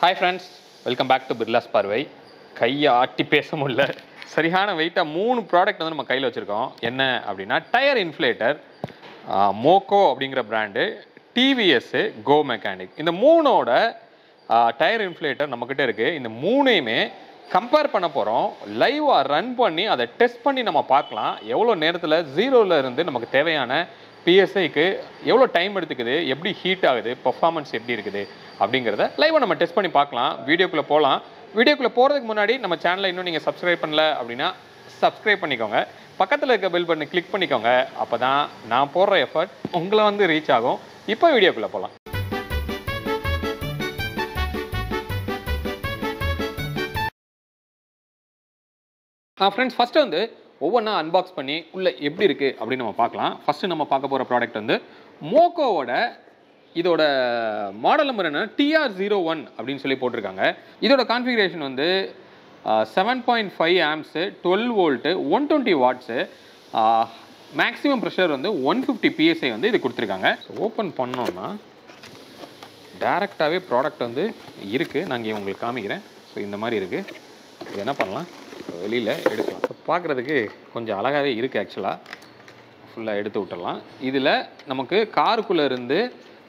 Hi friends, welcome back to Birlas Parvai. கையை ஆட்டி பேச முடியல. சரியான வெயிட்டாக 3 ப்ராடக்ட் வந்து நம்ம கையில் வச்சுருக்கோம். என்ன அப்படின்னா டயர் இன்ஃப்ளேட்டர், மோக்கோ அப்படிங்கிற பிராண்டு, டிவிஎஸ், கோ மெக்கானிக். இந்த மூணோட டயர் இன்ஃப்ளேட்டர் நம்மக்கிட்ட இருக்குது. இந்த மூணையுமே கம்பேர் பண்ண போகிறோம். லைவாக ரன் பண்ணி அதை டெஸ்ட் பண்ணி நம்ம பார்க்கலாம். எவ்வளோ நேரத்தில் ஜீரோவில் இருந்து நமக்கு தேவையான பிஎஸ்ஐக்கு எவ்வளோ டைம் எடுத்துக்குது, எப்படி ஹீட் ஆகுது, பர்ஃபார்மன்ஸ் எப்படி இருக்குது அப்படிங்கிறத லைவாக நம்ம டெஸ்ட் பண்ணி பார்க்கலாம். வீடியோக்குள்ளே போகலாம். வீடியோக்குள்ளே போகிறதுக்கு முன்னாடி நம்ம சேனலை இன்னும் நீங்கள் சப்ஸ்கிரைப் பண்ணல அப்படின்னா சப்ஸ்கிரைப் பண்ணிக்கோங்க. பக்கத்தில் இருக்க பெல் பட்டனை கிளிக் பண்ணிக்கோங்க. அப்போ தான் நான் போடுற எஃபர்ட் உங்களை வந்து ரீச் ஆகும். இப்போ வீடியோக்குள்ளே போகலாம். ஃப்ரெண்ட்ஸ், ஃபஸ்ட்டு வந்து ஒவ்வொன்றா அன்பாக்ஸ் பண்ணி உள்ளே எப்படி இருக்குது அப்படின்னு நம்ம பார்க்கலாம். ஃபஸ்ட்டு நம்ம பார்க்க போகிற ப்ராடக்ட் வந்து மோக்கோவோட இதோட மாடல் நம்பர் என்ன TR01 அப்படின்னு சொல்லி போட்டிருக்காங்க. இதோட கான்ஃபிகரேஷன் வந்து 7.5 amps, 12 volt, 120 watts, maximum pressure வந்து 150 PSI வந்து இது கொடுத்துருக்காங்க. ஓப்பன் பண்ணோன்னா டேரெக்டாகவே ப்ராடக்ட் வந்து இருக்குது. நான் இங்கே உங்களுக்கு காமிக்கிறேன். ஸோ இந்த மாதிரி இருக்குது. இது என்ன பண்ணலாம், வெளியில் எடுக்கலாம். பார்க்குறதுக்கு கொஞ்சம் அழகாகவே இருக்குது. ஆக்சுவலாக ஃபுல்லாக எடுத்து விட்டுடலாம். இதில் நமக்கு காருக்குள்ளே இருந்து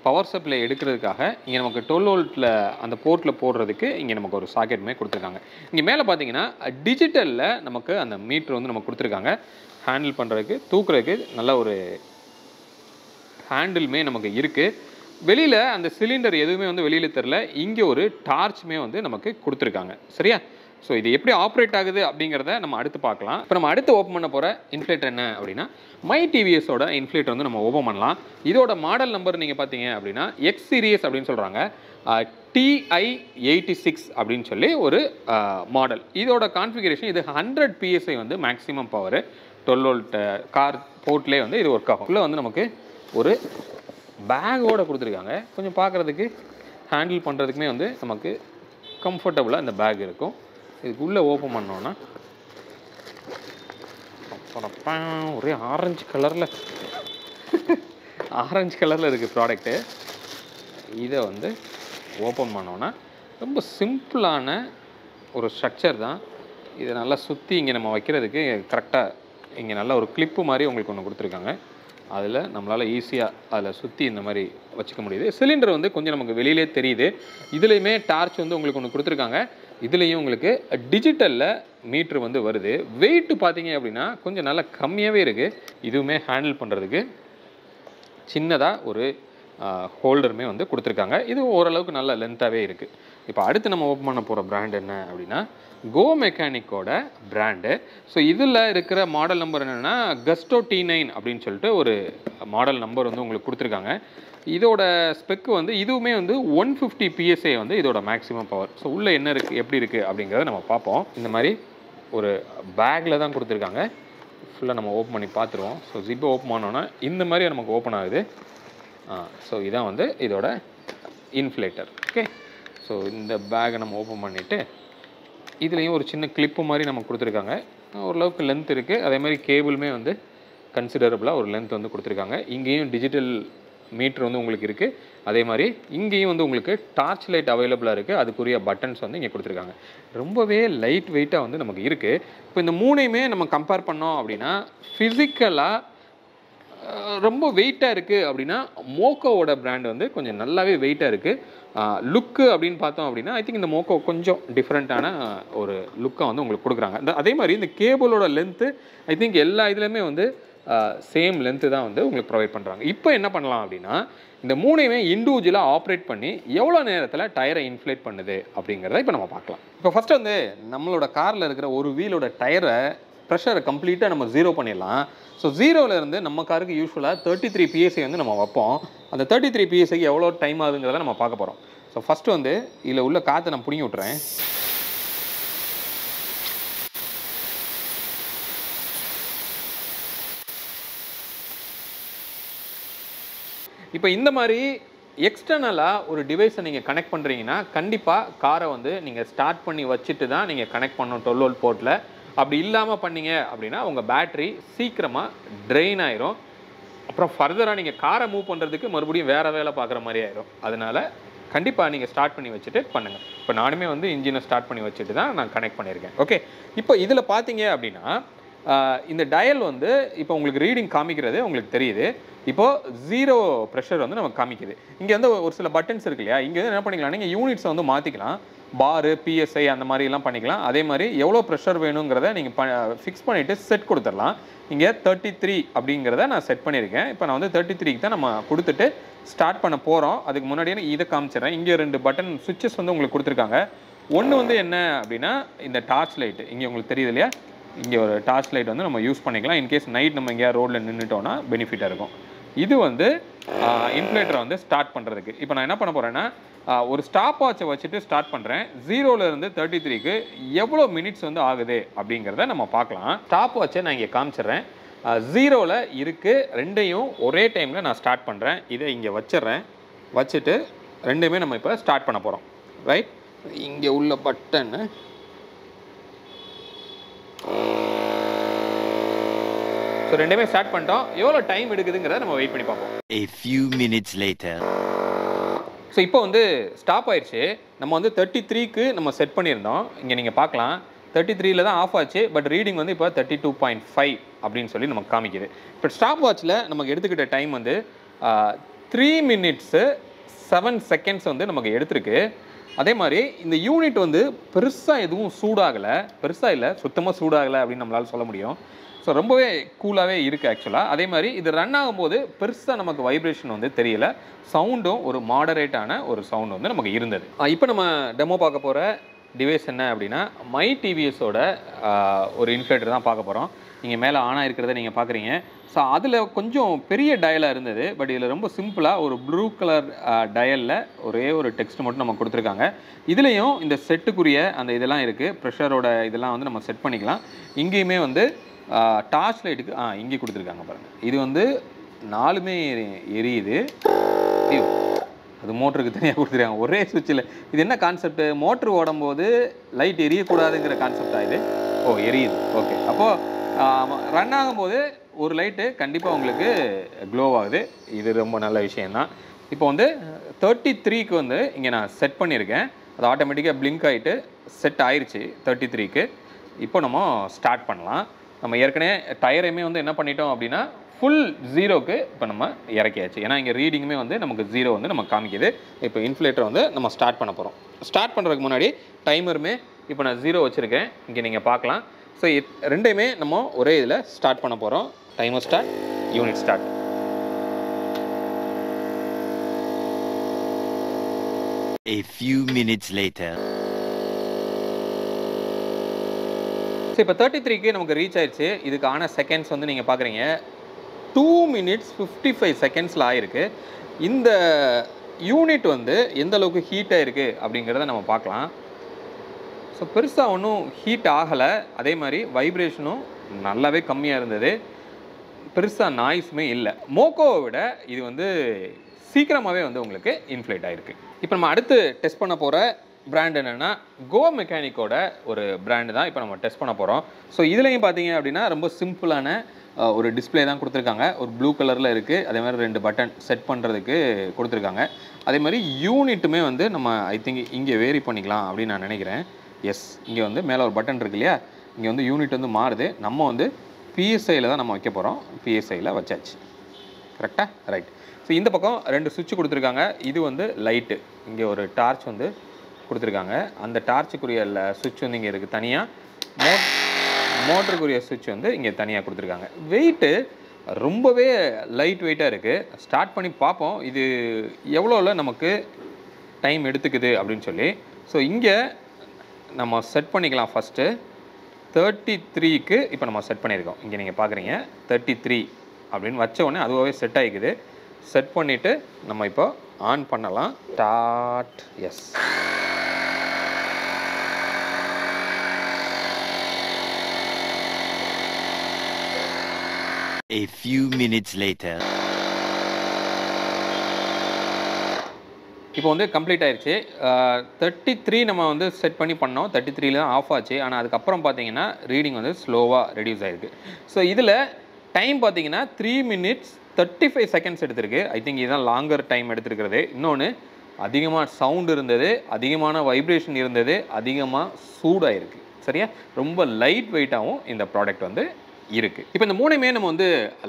பவர் சப்ளை எடுக்கிறதுக்காக இங்கே நமக்கு 12 வோல்ட்டில் அந்த போர்ட்டில் போடுறதுக்கு இங்கே நமக்கு ஒரு சாக்கெட்டுமே கொடுத்துருக்காங்க. இங்கே மேலே பார்த்தீங்கன்னா டிஜிட்டலில் நமக்கு அந்த மீட்ரு வந்து நமக்கு கொடுத்துருக்காங்க. ஹேண்டில் பண்ணுறதுக்கு, தூக்குறதுக்கு நல்ல ஒரு ஹேண்டிலுமே நமக்கு இருக்குது. வெளியில் அந்த சிலிண்டர் எதுவுமே வந்து வெளியில் தெரில. இங்கே ஒரு டார்ச்சுமே வந்து நமக்கு கொடுத்துருக்காங்க. சரியா? ஸோ இது எப்படி ஆப்ரேட் ஆகுது அப்படிங்கிறத நம்ம அடுத்து பார்க்கலாம். இப்போ நம்ம அடுத்து ஓப்பன் பண்ண போகிற இன்ஃப்ளேட்டர் என்ன அப்படின்னா மை டிவிஎஸோட இன்ஃப்ளேட்டர் வந்து நம்ம ஓப்பன் பண்ணலாம். இதோட மாடல் நம்பர் நீங்கள் பார்த்தீங்க அப்படின்னா எக்ஸ் சீரியஸ் அப்படின்னு சொல்கிறாங்க. TI86 அப்படின்னு சொல்லி ஒரு மாடல். இதோட கான்ஃபிகரேஷன் இது 100 PSI வந்து மேக்ஸிமம் பவர். 12 வோல்ட் கார் போர்ட்லேயே வந்து இது ஒர்க் ஆகும். உள்ள வந்து நமக்கு ஒரு பேக்கோடு கொடுத்துருக்காங்க. கொஞ்சம் பார்க்குறதுக்கு ஹேண்டில் பண்ணுறதுக்குமே வந்து நமக்கு கம்ஃபர்டபுளாக இந்த பேக் இருக்கும். இதுக்குள்ளே ஓப்பன் பண்ணோன்னா ஒரே ஆரஞ்சு கலரில் இருக்குது ப்ராடக்ட்டு. இதை வந்து ஓப்பன் பண்ணோன்னா ரொம்ப சிம்பிளான ஒரு ஸ்ட்ரக்சர் தான். இதை நல்லா சுற்றி இங்கே நம்ம வைக்கிறதுக்கு கரெக்டாக இங்கே நல்லா ஒரு கிளிப்பு மாதிரி உங்களுக்கு ஒன்று கொடுத்துருக்காங்க. அதில் நம்மளால் ஈஸியாக அதில் சுற்றி இந்த மாதிரி வச்சுக்க முடியுது. சிலிண்டர் வந்து கொஞ்சம் நமக்கு வெளியிலே தெரியுது. இதுலேயுமே டார்ச் வந்து உங்களுக்கு ஒன்று கொடுத்துருக்காங்க. இதுலேயும் உங்களுக்கு டிஜிட்டலில் மீட்ரு வந்து வருது. வெயிட்டு பார்த்தீங்க அப்படின்னா கொஞ்சம் நல்லா கம்மியாகவே இருக்குது. இதுவுமே ஹேண்டில் பண்ணுறதுக்கு சின்னதாக ஒரு ஹோல்டருமே வந்து கொடுத்துருக்காங்க. இது ஓரளவுக்கு நல்ல லென்த்தாகவே இருக்குது. இப்போ அடுத்து நம்ம ஓப்பன் பண்ண போகிற பிராண்ட் என்ன அப்படின்னா கோ மெக்கானிக்கோட பிராண்டு. ஸோ இதில் இருக்கிற மாடல் நம்பர் என்னென்னா கஸ்டோ T9 அப்படின்னு சொல்லிட்டு ஒரு மாடல் நம்பர் வந்து உங்களுக்கு கொடுத்துருக்காங்க. இதோட ஸ்பெக்கு வந்து இதுவுமே வந்து 150 PSI வந்து இதோட மேக்ஸிமம் பவர். ஸோ உள்ளே என்ன இருக்குது, எப்படி இருக்குது அப்படிங்கிறத நம்ம பார்ப்போம். இந்த மாதிரி ஒரு பேக்கில் தான் கொடுத்துருக்காங்க. ஃபுல்லாக நம்ம ஓப்பன் பண்ணி பார்த்துருவோம். ஸோ ஜிப்பை ஓப்பன் பண்ணோன்னா இந்த மாதிரி நமக்கு ஓப்பன் ஆகுது. ஸோ இதான் வந்து இதோட இன்ஃப்ளேட்டர். ஓகே, ஸோ இந்த பேக்கை நம்ம ஓப்பன் பண்ணிவிட்டு இதுலேயும் ஒரு சின்ன கிளிப்பு மாதிரி நமக்கு கொடுத்துருக்காங்க. ஓரளவுக்கு லென்த் இருக்குது. அதே மாதிரி கேபிளுமே வந்து கன்சிடரபுளாக ஒரு லென்த் வந்து கொடுத்துருக்காங்க. இங்கேயும் டிஜிட்டல் மீட்ரு வந்து உங்களுக்கு இருக்குது. அதே மாதிரி இங்கேயும் வந்து உங்களுக்கு டார்ச் லைட் அவைலபிளாக இருக்குது. அதுக்குரிய பட்டன்ஸ் வந்து இங்கே கொடுத்துருக்காங்க. ரொம்பவே லைட் வெயிட்டாக வந்து நமக்கு இருக்குது. இப்போ இந்த மூணையுமே நம்ம கம்பேர் பண்ணோம் அப்படின்னா ஃபிசிக்கலாக ரொம்ப வெயிட்டாக இருக்குது அப்படின்னா மோக்கோவோட பிராண்ட் வந்து கொஞ்சம் நல்லாவே வெயிட்டாக இருக்குது. லுக்கு அப்படின்னு பார்த்தோம் அப்படின்னா ஐ திங்க் இந்த மோக்கோ கொஞ்சம் டிஃப்ரெண்ட்டான ஒரு லுக்கை வந்து உங்களுக்கு கொடுக்குறாங்க. அதே மாதிரி இந்த கேபிளோட லென்த்து ஐ திங்க் எல்லா இதுலேயுமே வந்து சேம் லென்த்து தான் வந்து உங்களுக்கு ப்ரொவைட் பண்ணுறாங்க. இப்போ என்ன பண்ணலாம் அப்படின்னா இந்த மூணையுமே இண்டிவிஜுவலாக ஆப்ரேட் பண்ணி எவ்வளோ நேரத்தில் டயரை இன்ஃப்ளேட் பண்ணுது அப்படிங்கிறத இப்போ நம்ம பார்க்கலாம். இப்போ ஃபஸ்ட்டு வந்து நம்மளோட காரில் இருக்கிற ஒரு வீலோட டயரை ப்ரெஷரை கம்ப்ளீட்டாக நம்ம ஜீரோ பண்ணிடலாம். ஸோ ஜீரோவிலேருந்து நம்ம காருக்கு யூஸ்வலாக 33 PSI வந்து நம்ம வைப்போம். அந்த 33 PSIக்கு எவ்வளோ டைம் ஆகுதுங்கிறத நம்ம பார்க்க போகிறோம். ஸோ ஃபஸ்ட்டு வந்து இதில் உள்ள காற்றை நான் பிடிங்கி விட்றேன். இப்போ இந்த மாதிரி எக்ஸ்டர்னலாக ஒரு டிவைஸை நீங்கள் கனெக்ட் பண்ணுறீங்கன்னா கண்டிப்பாக காரை வந்து நீங்கள் ஸ்டார்ட் பண்ணி வச்சுட்டு தான் நீங்கள் கனெக்ட் பண்ணணும் 12 வோல்ட் போர்ட்டில். அப்படி இல்லாமல் பண்ணீங்க அப்படின்னா உங்கள் பேட்ரி சீக்கிரமாக ட்ரெயின் ஆயிரும். அப்புறம் ஃபர்தராக நீங்கள் காரை மூவ் பண்ணுறதுக்கு மறுபடியும் வேறு வேலை பார்க்குற மாதிரி ஆயிரும். அதனால் கண்டிப்பாக நீங்கள் ஸ்டார்ட் பண்ணி வச்சுட்டு பண்ணுங்கள். இப்போ நானுமே வந்து இன்ஜினை ஸ்டார்ட் பண்ணி வச்சுட்டு தான் நான் கனெக்ட் பண்ணியிருக்கேன். ஓகே, இப்போ இதில் பார்த்தீங்க அப்படின்னா இந்த டயல் வந்து இப்போ உங்களுக்கு ரீடிங் காமிக்கிறது உங்களுக்கு தெரியுது. இப்போது 0 ப்ரெஷர் வந்து நமக்கு காமிக்குது. இங்கே வந்து ஒரு சில பட்டன்ஸ் இருக்கு இல்லையா, இங்கே வந்து என்ன பண்ணிக்கலாம், நீங்கள் யூனிட்ஸை வந்து மாற்றிக்கலாம். பாரு, பிஎஸ்ஐ அந்த மாதிரிலாம் பண்ணிக்கலாம். அதே மாதிரி எவ்வளோ ப்ரெஷர் வேணுங்கிறத நீங்கள் ஃபிக்ஸ் பண்ணிவிட்டு செட் கொடுத்துடலாம். இங்கே 33 அப்படிங்கிறத நான் செட் பண்ணியிருக்கேன். இப்போ நான் வந்து 33க்கு தான் நம்ம கொடுத்துட்டு ஸ்டார்ட் பண்ண போகிறோம். அதுக்கு முன்னாடியே இதை காமிச்சிடுறேன். இங்கே 2 பட்டன் சுவிட்சஸ் வந்து உங்களுக்கு கொடுத்துருக்காங்க. ஒன்று வந்து என்ன அப்படின்னா இந்த டார்ச் லைட்டு இங்கே உங்களுக்கு தெரியுது இல்லையா, இங்கே ஒரு டார்ச் லைட் வந்து நம்ம யூஸ் பண்ணிக்கலாம். இன்கேஸ் நைட் நம்ம எங்கேயா ரோட்டில் நின்றுட்டோன்னா பெனிஃபிட்டாக இருக்கும். இது வந்து இன்ஃப்ளேட்டரை வந்து ஸ்டார்ட் பண்ணுறதுக்கு. இப்போ நான் என்ன பண்ண போகிறேன்னா ஒரு ஸ்டாப் வாட்சை வச்சுட்டு ஸ்டார்ட் பண்ணுறேன். 0லேருந்து 33க்கு எவ்வளோ மினிட்ஸ் வந்து ஆகுது அப்படிங்கிறத நம்ம பார்க்கலாம். ஸ்டாப் வாட்சை நான் இங்கே காமிச்சிடுறேன். 0ல் இருக்குது. ரெண்டையும் ஒரே டைமில் நான் ஸ்டார்ட் பண்ணுறேன். இதை இங்கே வச்சிடுறேன். வச்சுட்டு ரெண்டுமே நம்ம இப்போ ஸ்டார்ட் பண்ண போகிறோம். ரைட், இங்கே உள்ள பட்டன்னு ஸோ ரெண்டுமே ஸ்டார்ட் பண்ணிட்டோம். எவ்வளோ டைம் எடுக்குதுங்கிறத நம்ம வெயிட் பண்ணி பார்ப்போம். A few minutes later. So இப்போ வந்து ஸ்டாப் ஆயிடுச்சு. நம்ம வந்து 33க்கு நம்ம செட் பண்ணியிருந்தோம். இங்கே நீங்கள் பார்க்கலாம் 33ல் தான் ஆஃப் ஆச்சு. பட் ரீடிங் வந்து இப்போ 32.5 அப்படின்னு சொல்லி நமக்கு காமிக்குது. இப்போ ஸ்டாப் வாட்சில் நமக்கு எடுத்துக்கிட்ட டைம் வந்து 3 minutes 7 seconds வந்து நமக்கு எடுத்திருக்கு. அதே மாதிரி இந்த யூனிட் வந்து பெருசாக எதுவும் சூடாகலை, பெருசாக இல்லை, சுத்தமாக சூடாகலை அப்படின்னு நம்மளால் சொல்ல முடியும். ஸோ ரொம்பவே கூலாகவே இருக்குது ஆக்சுவலாக. அதே மாதிரி இது ரன் ஆகும்போது பெருசாக நமக்கு வைப்ரேஷன் வந்து தெரியல. சவுண்டும் ஒரு மாடரேட்டான ஒரு சவுண்ட் வந்து நமக்கு இருந்தது. இப்போ நம்ம டெமோ பார்க்க போகிற டிவைஸ் என்ன அப்படின்னா மை டிவிஎஸோட ஒரு இன்ஃப்ளேட்டர் தான் பார்க்க போகிறோம். இங்கே மேலே ஆனாக இருக்கிறத நீங்கள் பார்க்குறீங்க. ஸோ அதில் கொஞ்சம் பெரிய டயலாக இருந்தது. பட் இதில் ரொம்ப சிம்பிளாக ஒரு ப்ளூ கலர் டயலில் ஒரே ஒரு டெக்ஸ்ட் மட்டும் நம்ம கொடுத்துருக்காங்க. இதுலேயும் இந்த செட்டுக்குரிய அந்த இதெல்லாம் இருக்குது. ப்ரெஷரோட இதெல்லாம் வந்து நம்ம செட் பண்ணிக்கலாம். இங்கேயுமே வந்து டார்ச் லைட்டுக்கு இங்கே கொடுத்துருக்காங்க பாருங்கள். இது வந்து 4மே எரியுது. ஐயோ, அது மோட்டருக்கு தனியாக கொடுத்துருக்காங்க ஒரே சுவிட்சில். இது என்ன கான்செப்ட், மோட்ரு ஓடும்போது லைட் எரியக்கூடாதுங்கிற கான்செப்டாக இது. ஓ, எரியுது. ஓகே, அப்போது ரன் ஆகும்போது ஒரு லைட்டு கண்டிப்பாக உங்களுக்கு க்ளோ ஆகுது. இது ரொம்ப நல்ல விஷயந்தான். இப்போ வந்து 33க்கு வந்து இங்கே நான் செட் பண்ணியிருக்கேன். அது ஆட்டோமேட்டிக்காக பிளிங்க் ஆகிட்டு செட் ஆயிடுச்சு 33க்கு. இப்போ நம்ம ஸ்டார்ட் பண்ணலாம். நம்ம ஏற்கனவே டயரையுமே வந்து என்ன பண்ணிட்டோம் அப்படின்னா ஃபுல் 0க்கு இப்போ நம்ம இறக்கியாச்சு. ஏன்னா இங்கே ரீடிங்குமே வந்து நமக்கு 0 வந்து நம்ம காமிக்குது. இப்போ இன்ஃப்ளேட்டர் வந்து நம்ம ஸ்டார்ட் பண்ண போகிறோம். ஸ்டார்ட் பண்ணுறதுக்கு முன்னாடி டைமருமே இப்போ நான் 0 வச்சுருக்கேன். இங்கே நீங்கள் பார்க்கலாம். ஸோ ரெண்டையுமே நம்ம ஒரே இதில் ஸ்டார்ட் பண்ண போகிறோம். Timer start, unit start. A few minutes later. So இப்போ 33க்கு நமக்கு ரீச் ஆயிடுச்சு. இதுக்கான செகண்ட்ஸ் வந்து நீங்கள் பார்க்குறீங்க 2 minutes 55 secondsல ஆயிருக்கு. இந்த யூனிட் வந்து எந்த அளவுக்கு ஹீட் ஆகிருக்கு அப்படிங்கிறத நம்ம பார்க்கலாம். ஸோ பெருசாக ஒன்றும் ஹீட் ஆகலை. அதே மாதிரி வைப்ரேஷனும் நல்லாவே கம்மியாக இருந்தது. பெருசாக நாய்ஸுமே இல்லை. மோக்கோவை விட இது வந்து சீக்கிரமாகவே வந்து உங்களுக்கு இன்ஃப்ளேட் ஆகிருக்கு. இப்போ நம்ம அடுத்து டெஸ்ட் பண்ண போகிற பிராண்ட் என்னென்னா கோ மெக்கானிக்கோட ஒரு பிராண்டு தான் இப்போ நம்ம டெஸ்ட் பண்ண போகிறோம். ஸோ இதுலேயும் பார்த்தீங்க அப்படின்னா ரொம்ப சிம்பிளான ஒரு டிஸ்பிளே தான் கொடுத்துருக்காங்க. ஒரு ப்ளூ கலரில் இருக்குது. அதே மாதிரி 2 பட்டன் செட் பண்ணுறதுக்கு கொடுத்துருக்காங்க. அதே மாதிரி யூனிட்டுமே வந்து நம்ம ஐ திங்க் இங்கே வேரி பண்ணிக்கலாம் அப்படின்னு நான் நினைக்கிறேன். எஸ், இங்கே வந்து மேலே ஒரு பட்டன் இருக்கு இல்லையா, இங்கே வந்து யூனிட் வந்து மாறுது. நம்ம வந்து பிஎஸ்ஐயில் தான் நம்ம வைக்க போகிறோம். பிஎஸ்ஐயில் வச்சாச்சு. கரெக்டாக? ரைட். ஸோ இந்த பக்கம் 2 சுவிட்ச் கொடுத்துருக்காங்க. இது வந்து லைட்டு, இங்கே ஒரு டார்ச் வந்து கொடுத்துருக்காங்க. அந்த டார்ச்சுக்குரிய சுவிட்ச் வந்து இங்கே இருக்குது தனியாக. மோட்டருக்குரிய சுவிட்ச் வந்து இங்கே தனியாக கொடுத்துருக்காங்க. வெயிட்டு ரொம்பவே லைட் வெயிட்டாக இருக்குது. ஸ்டார்ட் பண்ணி பார்ப்போம் இது எவ்வளோவில் நமக்கு டைம் எடுத்துக்குது அப்படின்னு சொல்லி. ஸோ இங்கே நம்ம செட் பண்ணிக்கலாம். ஃபஸ்ட்டு 33க்கு இப்போ நம்ம செட் பண்ணியிருக்கோம். இங்கே நீங்கள் பார்க்குறீங்க 33 அப்படின்னு வச்ச உடனே அதுவாகவே செட் ஆகிக்குது. செட் பண்ணிவிட்டு நம்ம இப்போ ஆன் பண்ணலாம். Start. Yes, A few minutes later. இப்போ வந்து கம்ப்ளீட் ஆயிடுச்சு. 33 நம்ம வந்து செட் பண்ணி பண்ணோம். 33ல தான் ஆஃப் ஆச்சு. ஆனால் அதுக்கப்புறம் பார்த்தீங்கன்னா ரீடிங் வந்து ஸ்லோவாக ரெடியூஸ் ஆகிருக்கு. ஸோ இதில் டைம் பார்த்தீங்கன்னா 3 minutes 35 seconds எடுத்திருக்கு. ஐ திங்க் இதுதான் லாங்கர் டைம் எடுத்துருக்கிறது. இன்னொன்று அதிகமாக சவுண்ட் இருந்தது, அதிகமான வைப்ரேஷன் இருந்தது, அதிகமாக சூடாக இருக்குது. சரியா? ரொம்ப லைட் வெயிட்டாகவும் இந்த ப்ராடக்ட் வந்து இருக்குது. இப்போ இந்த மூணுமே நம்ம வந்து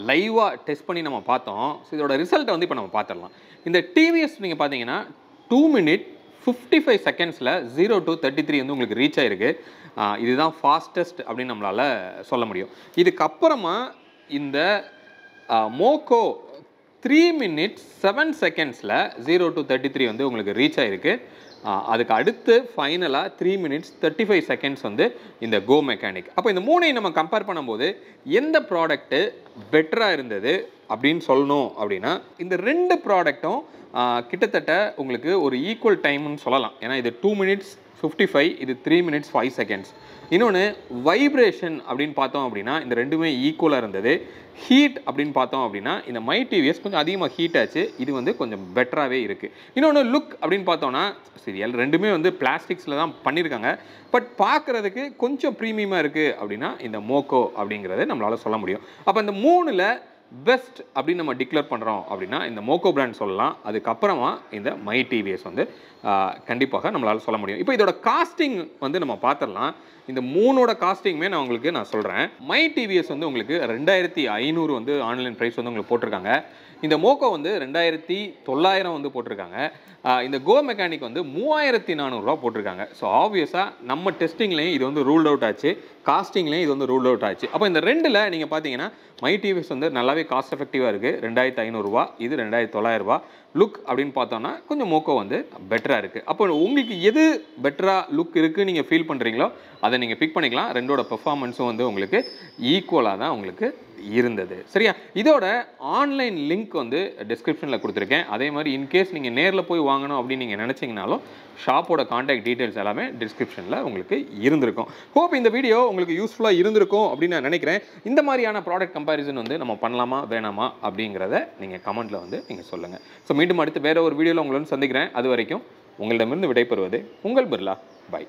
லைவாக டெஸ்ட் பண்ணி நம்ம பார்த்தோம். ஸோ இதோட ரிசல்ட்டை வந்து இப்போ நம்ம பார்த்துடலாம். இந்த டிவிஎஸ் நீங்கள் பார்த்தீங்கன்னா 2 minutes 55 secondsல 0 to 33 வந்து உங்களுக்கு ரீச் ஆயிருக்கு. இதுதான் ஃபாஸ்டஸ்ட் அப்படின்னு நம்மளால் சொல்ல முடியும். இதுக்கப்புறமா இந்த மோக்கோ 3 minutes 7 secondsல 0 to 33 வந்து உங்களுக்கு ரீச் ஆயிருக்கு. அதுக்கு அடுத்து ஃபைனலாக 3 minutes 35 seconds வந்து இந்த கோ மெக்கானிக். அப்போ இந்த மூணையும் நம்ம கம்பேர் பண்ணும்போது எந்த ப்ராடக்ட்டு பெட்டராக இருந்தது அப்படின்னு சொல்லணும் அப்படின்னா, இந்த 2 ப்ராடக்ட்டும் கிட்டத்தட்ட உங்களுக்கு ஒரு ஈக்குவல் டைம்னு சொல்லலாம். ஏன்னா இது 2 minutes 55, இது 3 minutes 5 seconds. இன்னொன்று வைப்ரேஷன் அப்படின்னு பார்த்தோம் அப்படின்னா இந்த ரெண்டுமே ஈக்குவலாக இருந்தது. ஹீட் அப்படின்னு பார்த்தோம் அப்படின்னா இந்த மை டிவிஎஸ் கொஞ்சம் அதிகமாக ஹீட் ஆச்சு, இது வந்து கொஞ்சம் பெட்டராகவே இருக்குது. இன்னொன்று லுக் அப்படின்னு பார்த்தோன்னா சரி ரெண்டுமே வந்து பிளாஸ்டிக்ஸில் தான் பண்ணியிருக்காங்க, பட் பார்க்குறதுக்கு கொஞ்சம் ப்ரீமியமாக இருக்குது அப்படின்னா இந்த மோக்கோ அப்படிங்கிறத நம்மளால் சொல்ல முடியும். அப்போ இந்த 3ல் பெஸ்ட் அப்படின்னு நம்ம டிக்ளேர் பண்ணுறோம் அப்படின்னா இந்த மோக்கோ பிராண்ட் சொல்லலாம். அதுக்கப்புறமா இந்த மை டிவிஎஸ் வந்து கண்டிப்பாக நம்மளால் சொல்ல முடியும். இப்போ இதோட காஸ்டிங் வந்து நம்ம பார்த்துடலாம். இந்த 3ஓட காஸ்டிங்குமே நான் சொல்கிறேன். மை டிவிஎஸ் வந்து உங்களுக்கு 2500 வந்து ஆன்லைன் ப்ரைஸ் வந்து உங்களுக்கு போட்டிருக்காங்க. இந்த மோக்கோ வந்து 2900 வந்து போட்டிருக்காங்க. இந்த கோ மெக்கானிக் வந்து 3400 போட்டிருக்காங்க. ஸோ ஆப்வியஸாக நம்ம டெஸ்டிங்லேயும் இது வந்து ரூல்ட் அவுட் ஆச்சு, காஸ்டிங்லேயும் இது வந்து ரூல்ட் அவுட் ஆச்சு. அப்போ இந்த ரெண்டில் நீங்கள் பார்த்தீங்கன்னா மை டிவிஎஸ் வந்து நல்லாவே காஸ்ட் எஃபெக்டிவாக இருக்குது. 2500, இது 2900. லுக் அப்படின்னு பார்த்தோன்னா கொஞ்சம் மோக்கோ வந்து பெட்டராக இருக்குது. அப்போ உங்களுக்கு எது பெட்டராக லுக் இருக்குது நீங்கள் ஃபீல் பண்ணுறீங்களோ அதை நீங்கள் பிக் பண்ணிக்கலாம். ரெண்டோட பெர்ஃபார்மன்ஸும் வந்து உங்களுக்கு ஈக்குவலாக தான் உங்களுக்கு இருந்தது. சரியா? இதோட ஆன்லைன் லிங்க் வந்து டிஸ்கிரிப்ஷனில் கொடுத்துருக்கேன். அதே மாதிரி இன்கேஸ் நீங்கள் நேரில் போய் வாங்கணும் அப்படின்னு நீங்கள் நினச்சிங்கனாலும் ஷாப்போட கான்டாக்ட் டீட்டெயில்ஸ் எல்லாமே டிஸ்கிரிப்ஷனில் உங்களுக்கு இருந்திருக்கும். ஹோப் இந்த வீடியோ உங்களுக்கு யூஸ்ஃபுல்லாக இருந்திருக்கும் அப்படின்னு நான் நினைக்கிறேன். இந்த மாதிரியான ப்ராடக்ட் கம்பேரிசன் வந்து நம்ம பண்ணலாமா வேணாமா அப்படிங்கிறத நீங்கள் கமெண்ட்டில் வந்து நீங்கள் சொல்லுங்கள். ஸோ மீண்டும் அடுத்து வேறு ஒரு வீடியோவில் உங்களை வந்து சந்திக்கிறேன். அது வரைக்கும் உங்களிடமிருந்து விடைபெறுவது உங்கள் பிர்லா. பை.